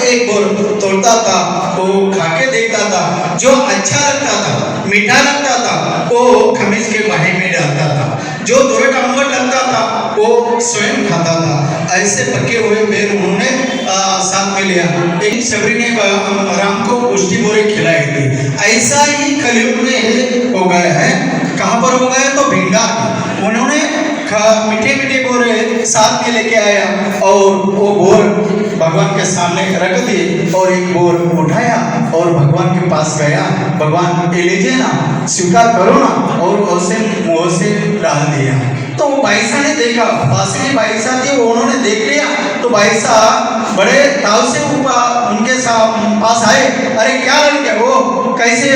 एक बोर तोड़ता था, वो खा के देखता था, जो अच्छा लगता था, मीठा लगता था, वो खमीज के बाहे में डालता था, जो थोड़ा अम्बट लगता था वो स्वयं खाता था। ऐसे पके हुए बेर उन्होंने साथ में लिया। एक सबरी ने राम को पुष्टि बोरे खिलाई थी। ऐसा ही कलयुग में हो गया है। कहाँ पर हो गया? तो भिंडा। उन्होंने मीठे मीठे बोरे साथ में लेके आया और वो बोर भगवान के सामने रख दिए और एक बोर उठाया और भगवान के पास गया। भगवान ये लीजिए ना, स्वीकार करो ना, और उसे मुंह से डाल दिया। तो बाईसा ने देखा, पास में बाईसा थी, उन्होंने देख लिया। तो बाईसा बड़े ताव से उनके पास आए, अरे क्या लड़के वो कैसे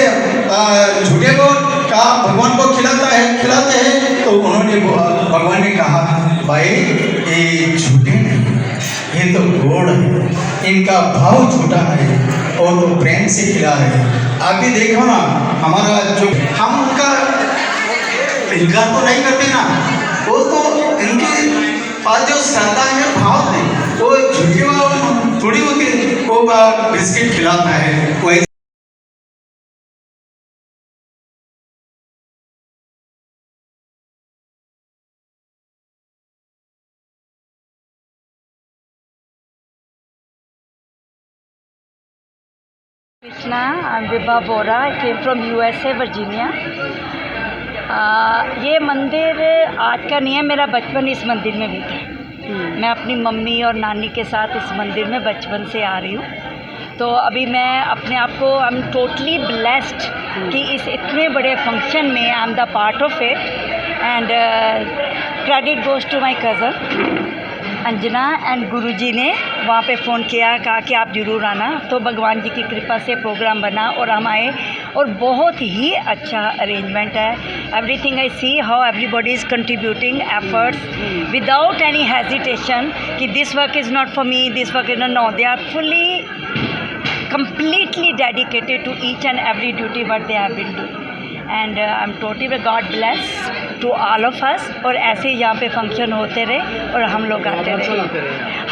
झूठे बोल का भगवान को खिलाते हैं। तो उन्होंने भगवान ने कहा, भाई ये झूठे नहीं, ये तो गोड़ है, इनका भाव झूठा है और वो प्रेम से खिला रहे हैं। आप भी देखो ना, हमारा जो हम उनका इनकार तो नहीं करते ना, वो तो इनके पास जो श्रद्धा है, भाव है, वो झूठी थोड़ी होती, वो बिस्किट खिलाता है। वो Krishna, I'm Vibha Bora. I came from USA, Virginia. ये मंदिर आज का नहीं है, मेरा बचपन इस मंदिर में बीता है। मैं अपनी मम्मी और नानी के साथ इस मंदिर में बचपन से आ रही हूँ। तो अभी मैं अपने आप को आई एम टोटली ब्लेस्ड कि इस इतने बड़े फंक्शन में I am the part of it, and credit goes to my cousin Anjana. And Guruji ने वहाँ पे फ़ोन किया, कहा कि आप ज़रूर आना। तो भगवान जी की कृपा से प्रोग्राम बना और हम आए, और बहुत ही अच्छा अरेंजमेंट है। Everything I see how everybody is contributing efforts without any hesitation कि this work is not for me, this work is not, no, they are fully completely dedicated to each and every duty what they have been doing, and I'm totally God bless to all of us। और ऐसे ही यहाँ पे function होते रहे और हम लोग आते रहे।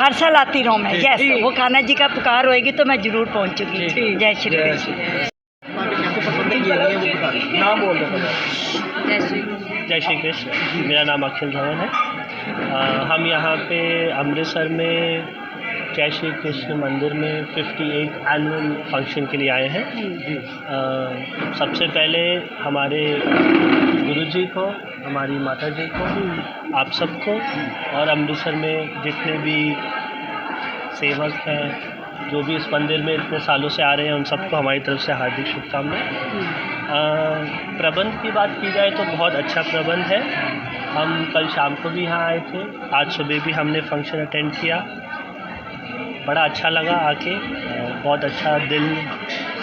हर साल आती रहूँ मैं। यस, वो कान्हा जी का पुकार होएगी तो मैं ज़रूर पहुँचूँगी। जय श्री कृष्ण। जय श्री कृष्ण। मेरा नाम अखिल धवन है। हम यहाँ पे अमृतसर में जय श्री कृष्ण मंदिर में 58 एनुअल फंक्शन के लिए आए हैं। सबसे पहले हमारे गुरुजी को, हमारी माता जी को, आप सबको, और अमृतसर में जितने भी सेवक हैं, जो भी इस मंदिर में इतने सालों से आ रहे हैं, उन सबको हमारी तरफ से हार्दिक शुभकामनाएं। प्रबंध की बात की जाए तो बहुत अच्छा प्रबंध है। हम कल शाम को भी यहाँ आए थे, आज सुबह भी हमने फंक्शन अटेंड किया। बड़ा अच्छा लगा आके, बहुत अच्छा दिल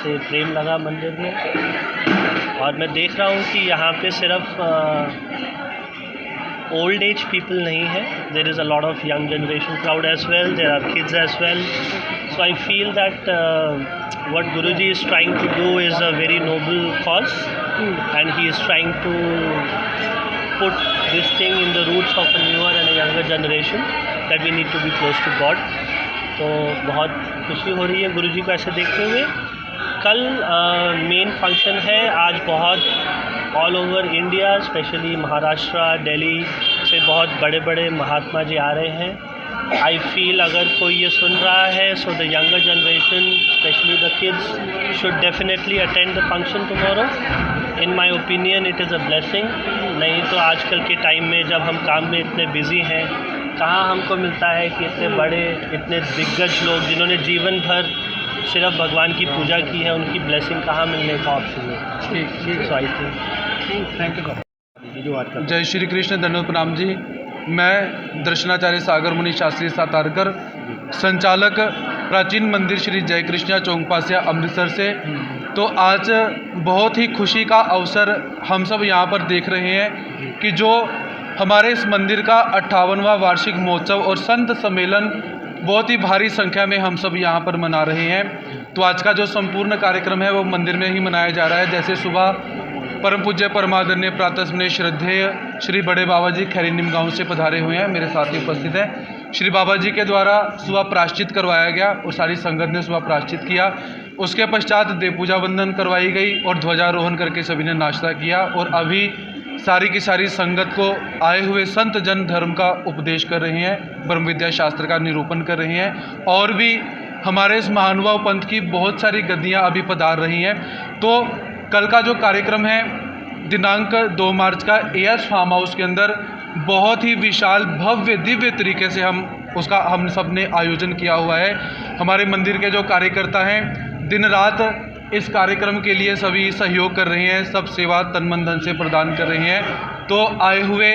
से प्रेम लगा मंदिर में। और मैं देख रहा हूँ कि यहाँ पे सिर्फ ओल्ड एज पीपल नहीं है, there is a lot of young generation crowd as well, there are kids as well. So I feel that what Guruji is trying to do is a very noble cause, and he is trying to put this thing in the roots of a newer and a younger generation that we need to be close to God। तो बहुत खुशी हो रही है गुरुजी को ऐसे देखते हुए। कल मेन फंक्शन है, आज बहुत all over India, specially Maharashtra, Delhi से बहुत बड़े बड़े महात्मा जी आ रहे हैं। आई फील अगर कोई ये सुन रहा है, so the younger generation, specially the kids, should definitely attend the function tomorrow. In my opinion it is a blessing. नहीं तो आजकल के टाइम में जब हम काम में इतने बिज़ी हैं, कहाँ हमको मिलता है कि इतने बड़े, इतने दिग्गज लोग जिन्होंने जीवन भर सिर्फ भगवान की पूजा की है, उनकी ब्लेसिंग कहाँ मिलने का ऑप्शन है। ठीक, सो आई थिंक थैंक यू। जय श्री कृष्ण, धन्यवाद, प्रणाम जी। मैं दर्शनाचार्य सागर मुनि शास्त्री सातारकर, संचालक प्राचीन मंदिर श्री जय कृष्णा चौंकपासिया अमृतसर से। तो आज बहुत ही खुशी का अवसर हम सब यहाँ पर देख रहे हैं कि जो हमारे इस मंदिर का 58वां वार्षिक महोत्सव और संत सम्मेलन बहुत ही भारी संख्या में हम सब यहाँ पर मना रहे हैं। तो आज का जो संपूर्ण कार्यक्रम है वो मंदिर में ही मनाया जा रहा है। जैसे सुबह परम पूज्य परमादरणीय प्रातः स्मरणीय श्रद्धेय श्री बड़े बाबा जी खैरी निम गाँव से पधारे हुए हैं, मेरे साथ ही उपस्थित हैं। श्री बाबा जी के द्वारा सुबह प्रायश्चित करवाया गया और सारी संगत ने सुबह प्रायश्चित किया। उसके पश्चात देव पूजा वंदन करवाई गई और ध्वजारोहण करके सभी ने नाश्ता किया और अभी सारी की सारी संगत को आए हुए संत जन धर्म का उपदेश कर रहे हैं, ब्रह्म विद्या शास्त्र का निरूपण कर रहे हैं और भी हमारे इस महानुभाव पंथ की बहुत सारी गद्दियाँ अभी पधार रही हैं। तो कल का जो कार्यक्रम है दिनांक 2 मार्च का एएस फार्म हाउस के अंदर बहुत ही विशाल भव्य दिव्य तरीके से हम सब ने आयोजन किया हुआ है। हमारे मंदिर के जो कार्यकर्ता हैं दिन रात इस कार्यक्रम के लिए सभी सहयोग कर रहे हैं, सब सेवा तन मन धन से प्रदान कर रहे हैं। तो आए हुए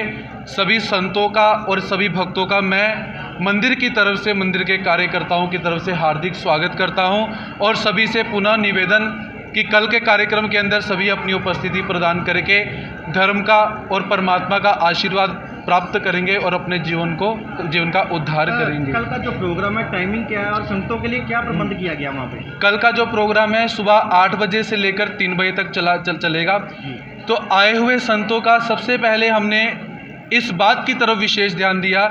सभी संतों का और सभी भक्तों का मैं मंदिर की तरफ से, मंदिर के कार्यकर्ताओं की तरफ से हार्दिक स्वागत करता हूं और सभी से पुनः निवेदन कि कल के कार्यक्रम के अंदर सभी अपनी उपस्थिति प्रदान करके धर्म का और परमात्मा का आशीर्वाद प्राप्त करेंगे और अपने जीवन का उद्धार करेंगे। कल का जो प्रोग्राम है टाइमिंग क्या है और संतों के लिए क्या प्रबंध किया गया वहाँ पे? कल का जो प्रोग्राम है सुबह 8 बजे से लेकर 3 बजे तक चलेगा। तो आए हुए संतों का सबसे पहले हमने इस बात की तरफ विशेष ध्यान दिया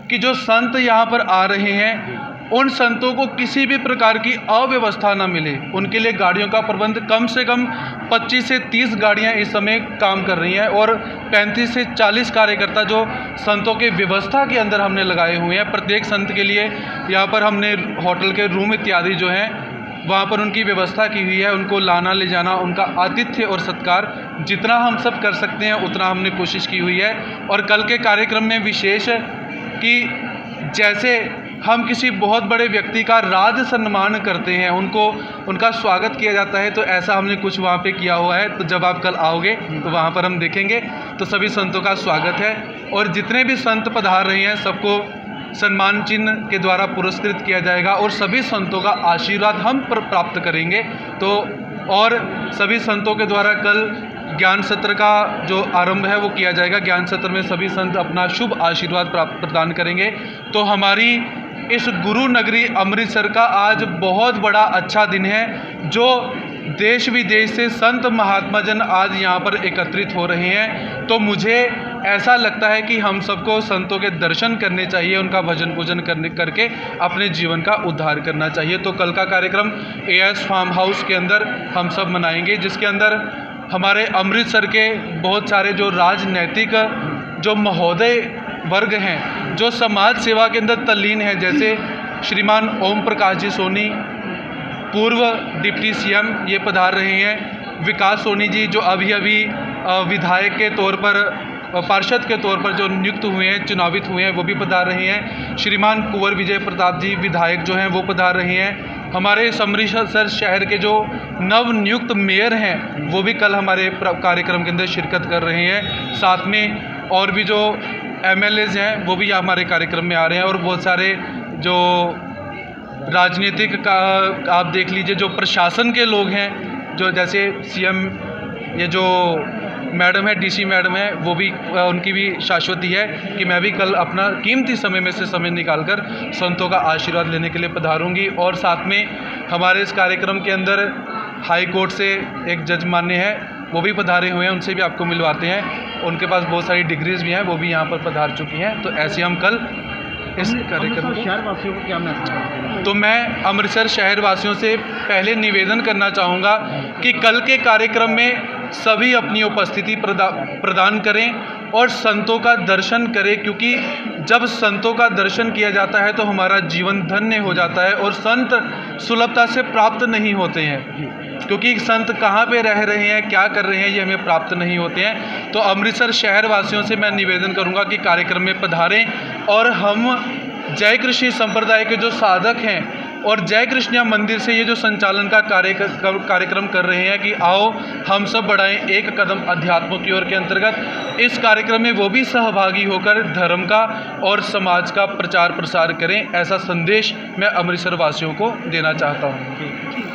कि जो संत यहाँ पर आ रहे हैं उन संतों को किसी भी प्रकार की अव्यवस्था न मिले। उनके लिए गाड़ियों का प्रबंध कम से कम 25 से 30 गाड़ियां इस समय काम कर रही हैं और 35 से 40 कार्यकर्ता जो संतों के व्यवस्था के अंदर हमने लगाए हुए हैं। प्रत्येक संत के लिए यहाँ पर हमने होटल के रूम इत्यादि जो हैं वहाँ पर उनकी व्यवस्था की हुई है। उनको लाना ले जाना, उनका आतिथ्य और सत्कार जितना हम सब कर सकते हैं उतना हमने कोशिश की हुई है। और कल के कार्यक्रम में विशेष कि जैसे हम किसी बहुत बड़े व्यक्ति का राज सम्मान करते हैं, उनका स्वागत किया जाता है, तो ऐसा हमने कुछ वहाँ पे किया हुआ है। तो जब आप कल आओगे तो वहाँ पर हम देखेंगे। तो सभी संतों का स्वागत है और जितने भी संत पधार रहे हैं सबको सम्मान चिन्ह के द्वारा पुरस्कृत किया जाएगा और सभी संतों का आशीर्वाद हम प्राप्त करेंगे। तो और सभी संतों के द्वारा कल ज्ञान सत्र का जो आरंभ है वो किया जाएगा। ज्ञान सत्र में सभी संत अपना शुभ आशीर्वाद प्रदान करेंगे। तो हमारी इस गुरु नगरी अमृतसर का आज बहुत बड़ा अच्छा दिन है जो देश विदेश से संत महात्मा जन आज यहाँ पर एकत्रित हो रहे हैं। तो मुझे ऐसा लगता है कि हम सबको संतों के दर्शन करने चाहिए, उनका भजन पूजन करके अपने जीवन का उद्धार करना चाहिए। तो कल का कार्यक्रम एएस फार्म हाउस के अंदर हम सब मनाएंगे, जिसके अंदर हमारे अमृतसर के बहुत सारे जो राजनैतिक जो महोदय वर्ग हैं, जो समाज सेवा के अंदर तल्लीन हैं, जैसे श्रीमान ओम प्रकाश जी सोनी पूर्व डिप्टी सीएम ये पधार रहे हैं। विकास सोनी जी जो अभी विधायक के तौर पर, पार्षद के तौर पर जो नियुक्त हुए हैं, चुनावित हुए हैं, वो भी पधार रहे हैं। श्रीमान कुंवर विजय प्रताप जी विधायक जो हैं वो पधार रहे हैं। हमारे अमृतसर शहर के जो नव नियुक्त मेयर हैं वो भी कल हमारे कार्यक्रम के अंदर शिरकत कर रहे हैं। साथ में और भी जो एमएलएज हैं वो भी हमारे कार्यक्रम में आ रहे हैं और बहुत सारे जो राजनीतिक का आप देख लीजिए जो प्रशासन के लोग हैं, जो जैसे सीएम ये जो मैडम है, डीसी मैडम है, वो भी उनकी भी शाश्वती है कि मैं भी कल अपना कीमती समय में से समय निकालकर संतों का आशीर्वाद लेने के लिए पधारूंगी। और साथ में हमारे इस कार्यक्रम के अंदर हाई कोर्ट से एक जज मान्य है वो भी पधारे हुए हैं, उनसे भी आपको मिलवाते हैं। उनके पास बहुत सारी डिग्रीज भी हैं, वो भी यहाँ पर पधार चुकी हैं। तो ऐसे हम कल इस कार्यक्रम शहर वासियों को क्या मैसेज? तो मैं अमृतसर शहर वासियों से पहले निवेदन करना चाहूँगा कि कल के कार्यक्रम में सभी अपनी उपस्थिति प्रदान करें और संतों का दर्शन करें, क्योंकि जब संतों का दर्शन किया जाता है तो हमारा जीवन धन्य हो जाता है। और संत सुलभता से प्राप्त नहीं होते हैं, क्योंकि संत कहाँ पे रह रहे हैं, क्या कर रहे हैं, ये हमें प्राप्त नहीं होते हैं। तो अमृतसर शहर वासियों से मैं निवेदन करूँगा कि कार्यक्रम में पधारें और हम जय कृष्ण संप्रदाय के जो साधक हैं और जय कृष्णिया मंदिर से ये जो संचालन का कार्यक्रम कर रहे हैं कि आओ हम सब बढ़ाएं एक कदम अध्यात्म की ओर के अंतर्गत, इस कार्यक्रम में वो भी सहभागी होकर धर्म का और समाज का प्रचार प्रसार करें। ऐसा संदेश मैं अमृतसर वासियों को देना चाहता हूँ।